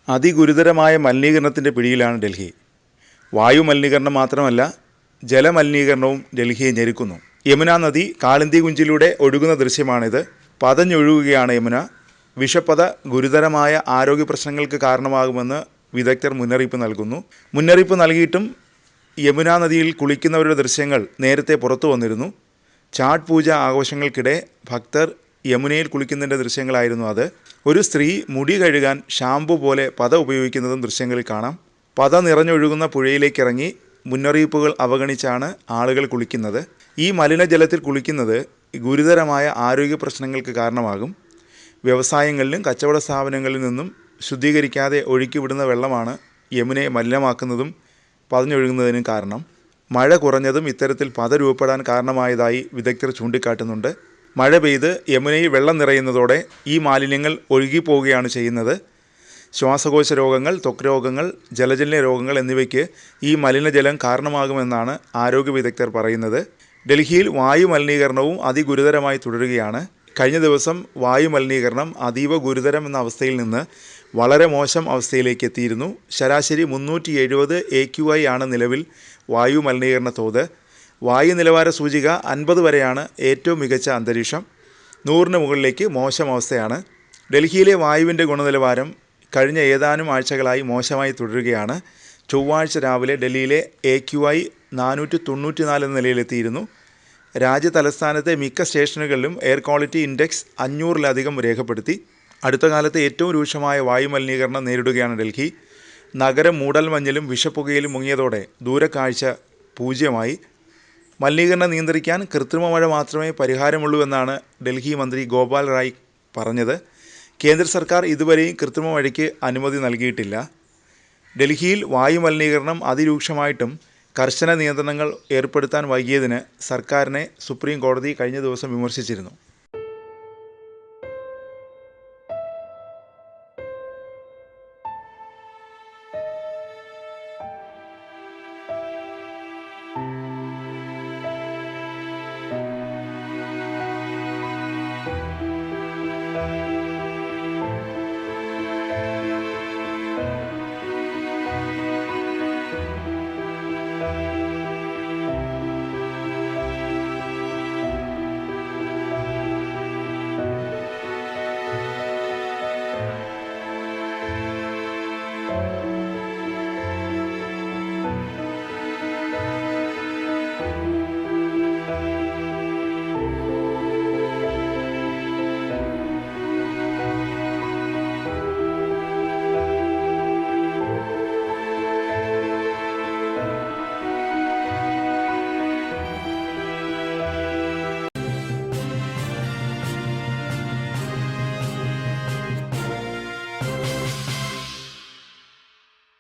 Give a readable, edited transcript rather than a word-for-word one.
അതിഗുരുതരമായ മലിനീകരണത്തിൻ്റെ പിടിയിലാണ് ഡൽഹി. വായു മലിനീകരണം മാത്രമല്ല, ജലമലിനീകരണവും ഡൽഹിയെ ഞെരുക്കുന്നു. യമുന നദി കാളിന്തി കുഞ്ചിലൂടെ ഒഴുകുന്ന ദൃശ്യമാണിത്. പതഞ്ഞൊഴുകുകയാണ് യമുന. വിഷപ്പത ഗുരുതരമായ ആരോഗ്യ പ്രശ്നങ്ങൾക്ക് കാരണമാകുമെന്ന് വിദഗ്ധർ മുന്നറിയിപ്പ് നൽകുന്നു. മുന്നറിയിപ്പ് നൽകിയിട്ടും യമുന നദിയിൽ കുളിക്കുന്നവരുടെ ദൃശ്യങ്ങൾ നേരത്തെ പുറത്തു വന്നിരുന്നു. ഛാട്ട് പൂജ ആഘോഷങ്ങൾക്കിടെ ഭക്തർ യമുനയിൽ കുളിക്കുന്നതിൻ്റെ ദൃശ്യങ്ങളായിരുന്നു അത്. ഒരു സ്ത്രീ മുടി കഴുകാൻ ഷാമ്പു പോലെ പത ഉപയോഗിക്കുന്നതും ദൃശ്യങ്ങളിൽ കാണാം. പത നിറഞ്ഞൊഴുകുന്ന പുഴയിലേക്കിറങ്ങി മുന്നറിയിപ്പുകൾ അവഗണിച്ചാണ് ആളുകൾ കുളിക്കുന്നത്. ഈ മലിനജലത്തിൽ കുളിക്കുന്നത് ഗുരുതരമായ ആരോഗ്യ പ്രശ്നങ്ങൾക്ക് കാരണമാകും. വ്യവസായങ്ങളിലും കച്ചവട സ്ഥാപനങ്ങളിൽ നിന്നും ശുദ്ധീകരിക്കാതെ ഒഴുക്കിവിടുന്ന വെള്ളമാണ് യമുനയെ മലിനമാക്കുന്നതും പതഞ്ഞൊഴുകുന്നതിനും കാരണം. മഴ കുറഞ്ഞതും ഇത്തരത്തിൽ പത രൂപപ്പെടാൻ കാരണമായതായി വിദഗ്ധർ ചൂണ്ടിക്കാട്ടുന്നുണ്ട്. മഴ പെയ്ത് യമുനയിൽ വെള്ളം നിറയുന്നതോടെ ഈ മാലിന്യങ്ങൾ ഒഴുകിപ്പോവുകയാണ് ചെയ്യുന്നത്. ശ്വാസകോശ രോഗങ്ങൾ, ത്വക്ക് രോഗങ്ങൾ, ജലജന്യ രോഗങ്ങൾ എന്നിവയ്ക്ക് ഈ മലിനജലം കാരണമാകുമെന്നാണ് ആരോഗ്യ വിദഗ്ധർ പറയുന്നത്. ഡൽഹിയിൽ വായു മലിനീകരണവും അതിഗുരുതരമായി തുടരുകയാണ്. കഴിഞ്ഞ ദിവസം വായു മലിനീകരണം അതീവ ഗുരുതരം എന്ന അവസ്ഥയിൽ നിന്ന് വളരെ മോശം അവസ്ഥയിലേക്ക് എത്തിയിരുന്നു. ശരാശരി 370 AQI ആണ് നിലവിൽ വായു മലിനീകരണ തോത്. വായു നിലവാര സൂചിക 50 വരെയാണ് ഏറ്റവും മികച്ച അന്തരീക്ഷം. 100-ന് മുകളിലേക്ക് മോശം അവസ്ഥയാണ്. ഡൽഹിയിലെ വായുവിൻ്റെ ഗുണനിലവാരം കഴിഞ്ഞ ഏതാനും ആഴ്ചകളായി മോശമായി തുടരുകയാണ്. ചൊവ്വാഴ്ച രാവിലെ ഡൽഹിയിലെ AQI 494 എന്ന നിലയിലെത്തിയിരുന്നു. രാജ്യ തലസ്ഥാനത്തെ മിക്ക സ്റ്റേഷനുകളിലും എയർ ക്വാളിറ്റി ഇൻഡെക്സ് 500-ലധികം രേഖപ്പെടുത്തി. അടുത്ത കാലത്ത് ഏറ്റവും രൂക്ഷമായ വായു മലിനീകരണം നേരിടുകയാണ് ഡൽഹി. നഗരം മൂടൽമഞ്ഞിലും വിഷപ്പുകയിലും മുങ്ങിയതോടെ ദൂരക്കാഴ്ച പൂജ്യമായി. മലിനീകരണം നിയന്ത്രിക്കാൻ കൃത്രിമ മഴ മാത്രമേ പരിഹാരമുള്ളൂവെന്നാണ് ഡൽഹി മന്ത്രി ഗോപാൽ റായ് പറഞ്ഞത്. കേന്ദ്ര സർക്കാർ ഇതുവരെയും കൃത്രിമ മഴയ്ക്ക് അനുമതി നൽകിയിട്ടില്ല. ഡൽഹിയിൽ വായു മലിനീകരണം അതിരൂക്ഷമായിട്ടും കർശന നിയന്ത്രണങ്ങൾ ഏർപ്പെടുത്താൻ വൈകിയതിന് സർക്കാരിനെ സുപ്രീം കോടതി കഴിഞ്ഞ ദിവസം വിമർശിച്ചിരുന്നു.